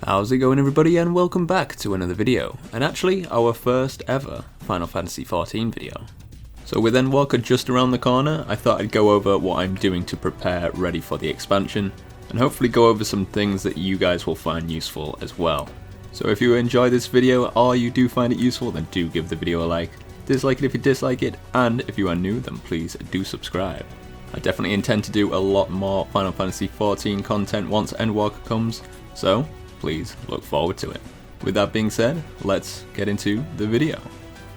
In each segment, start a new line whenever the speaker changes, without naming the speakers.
How's it going, everybody, and welcome back to another video, and actually our first ever Final Fantasy XIV video. So with Endwalker just around the corner, I thought I'd go over what I'm doing to prepare ready for the expansion, and hopefully go over some things that you guys will find useful as well. So if you enjoy this video or you do find it useful, then do give the video a like, dislike it if you dislike it, and if you are new then please do subscribe. I definitely intend to do a lot more Final Fantasy XIV content once Endwalker comes, so please look forward to it. With that being said, let's get into the video.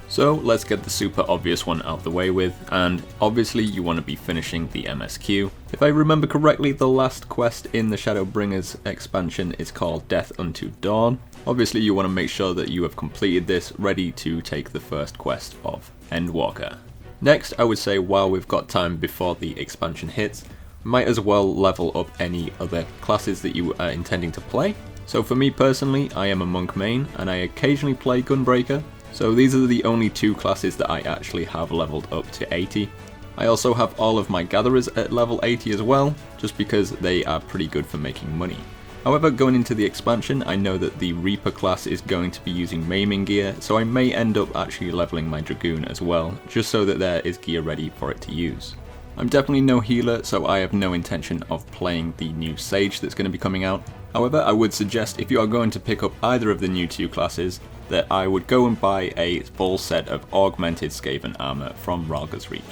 So let's get the super obvious one out of the way with, and obviously you want to be finishing the MSQ. If I remember correctly, the last quest in the Shadowbringers expansion is called Death Unto Dawn. Obviously you want to make sure that you have completed this, ready to take the first quest of Endwalker. Next, I would say while we've got time before the expansion hits, might as well level up any other classes that you are intending to play. So for me personally, I am a monk main, and I occasionally play Gunbreaker, so these are the only two classes that I actually have leveled up to 80. I also have all of my gatherers at level 80 as well, just because they are pretty good for making money. However, going into the expansion, I know that the Reaper class is going to be using maiming gear, so I may end up actually leveling my Dragoon as well, just so that there is gear ready for it to use. I'm definitely no healer, so I have no intention of playing the new Sage that's going to be coming out. However, I would suggest if you are going to pick up either of the new two classes, that I would go and buy a full set of augmented Skaven armor from Rhalgr's Reach.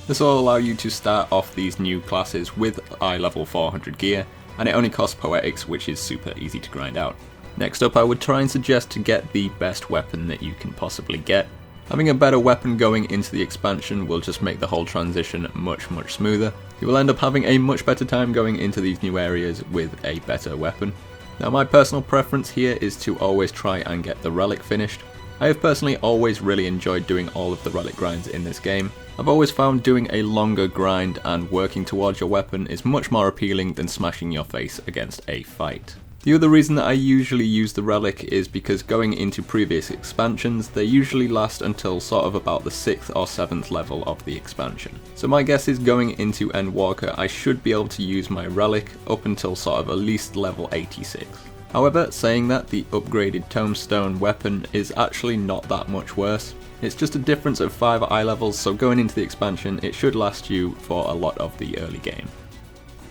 This will allow you to start off these new classes with eye level 400 gear, and it only costs Poetics, which is super easy to grind out. Next up, I would try and suggest to get the best weapon that you can possibly get. Having a better weapon going into the expansion will just make the whole transition much smoother. You will end up having a much better time going into these new areas with a better weapon. Now my personal preference here is to always try and get the relic finished. I have personally always really enjoyed doing all of the relic grinds in this game. I've always found doing a longer grind and working towards your weapon is much more appealing than smashing your face against a fight. The other reason that I usually use the relic is because going into previous expansions, they usually last until sort of about the 6th or 7th level of the expansion. So my guess is going into Endwalker, I should be able to use my relic up until sort of at least level 86. However, saying that, the upgraded Tombstone weapon is actually not that much worse. It's just a difference of 5 eye levels, so going into the expansion, it should last you for a lot of the early game.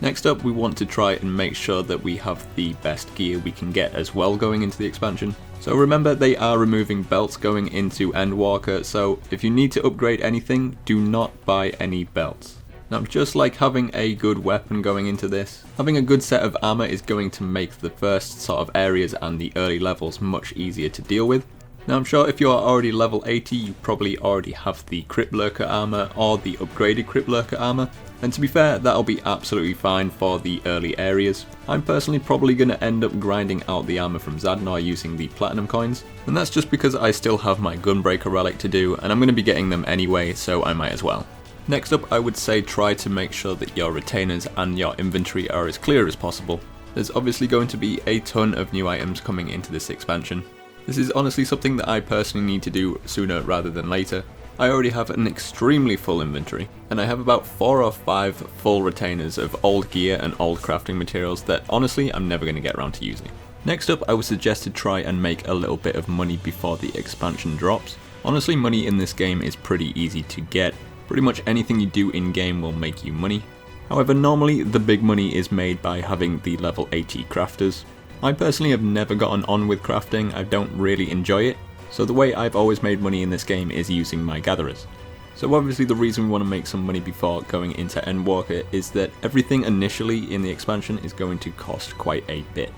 Next up, we want to try and make sure that we have the best gear we can get as well going into the expansion. So remember, they are removing belts going into Endwalker, so if you need to upgrade anything, do not buy any belts. Now, just like having a good weapon going into this, having a good set of armor is going to make the first sort of areas and the early levels much easier to deal with. Now I'm sure if you are already level 80, you probably already have the Crypt Lurker armor or the upgraded Crypt Lurker armor, and to be fair, that'll be absolutely fine for the early areas. I'm personally probably going to end up grinding out the armor from Zadnor using the platinum coins, and that's just because I still have my Gunbreaker relic to do, and I'm going to be getting them anyway, so I might as well. Next up, I would say try to make sure that your retainers and your inventory are as clear as possible. There's obviously going to be a ton of new items coming into this expansion. This is honestly something that I personally need to do sooner rather than later. I already have an extremely full inventory, and I have about 4 or 5 full retainers of old gear and old crafting materials that honestly I'm never going to get around to using. Next up, I would suggest to try and make a little bit of money before the expansion drops. Honestly, money in this game is pretty easy to get. Pretty much anything you do in game will make you money. However, normally the big money is made by having the level 80 crafters. I personally have never gotten on with crafting, I don't really enjoy it, so the way I've always made money in this game is using my gatherers. So obviously the reason we want to make some money before going into Endwalker is that everything initially in the expansion is going to cost quite a bit.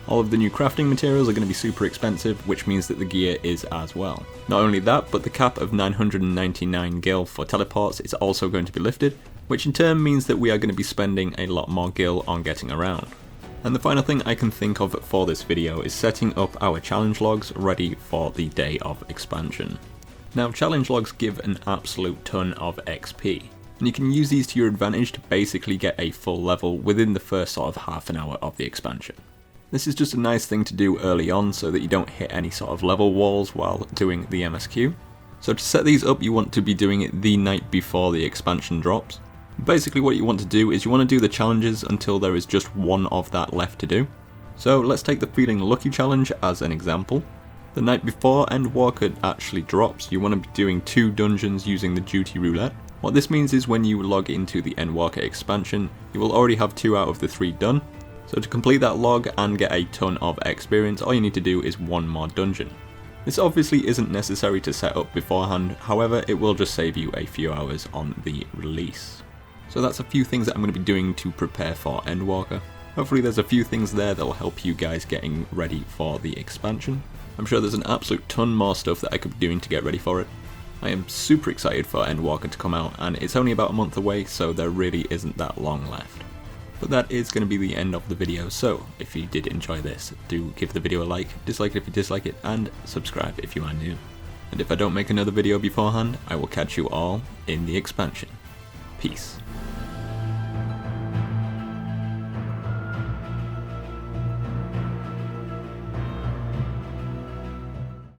All of the new crafting materials are going to be super expensive, which means that the gear is as well. Not only that, but the cap of 999 gil for teleports is also going to be lifted, which in turn means that we are going to be spending a lot more gil on getting around. And the final thing I can think of for this video is setting up our challenge logs ready for the day of expansion. Now, challenge logs give an absolute ton of XP, and you can use these to your advantage to basically get a full level within the first sort of half an hour of the expansion. This is just a nice thing to do early on so that you don't hit any sort of level walls while doing the MSQ. So to set these up, you want to be doing it the night before the expansion drops. Basically what you want to do is you want to do the challenges until there is just one of that left to do. So let's take the Feeling Lucky challenge as an example. The night before Endwalker actually drops, you want to be doing 2 dungeons using the duty roulette. What this means is when you log into the Endwalker expansion, you will already have 2 out of the 3 done. So to complete that log and get a ton of experience, all you need to do is 1 more dungeon. This obviously isn't necessary to set up beforehand, however it will just save you a few hours on the release. So that's a few things that I'm going to be doing to prepare for Endwalker. Hopefully there's a few things there that will help you guys getting ready for the expansion. I'm sure there's an absolute ton more stuff that I could be doing to get ready for it. I am super excited for Endwalker to come out, and it's only about a month away, so there really isn't that long left. But that is going to be the end of the video, so if you did enjoy this, do give the video a like, dislike it if you dislike it, and subscribe if you are new. And if I don't make another video beforehand, I will catch you all in the expansion. Peace.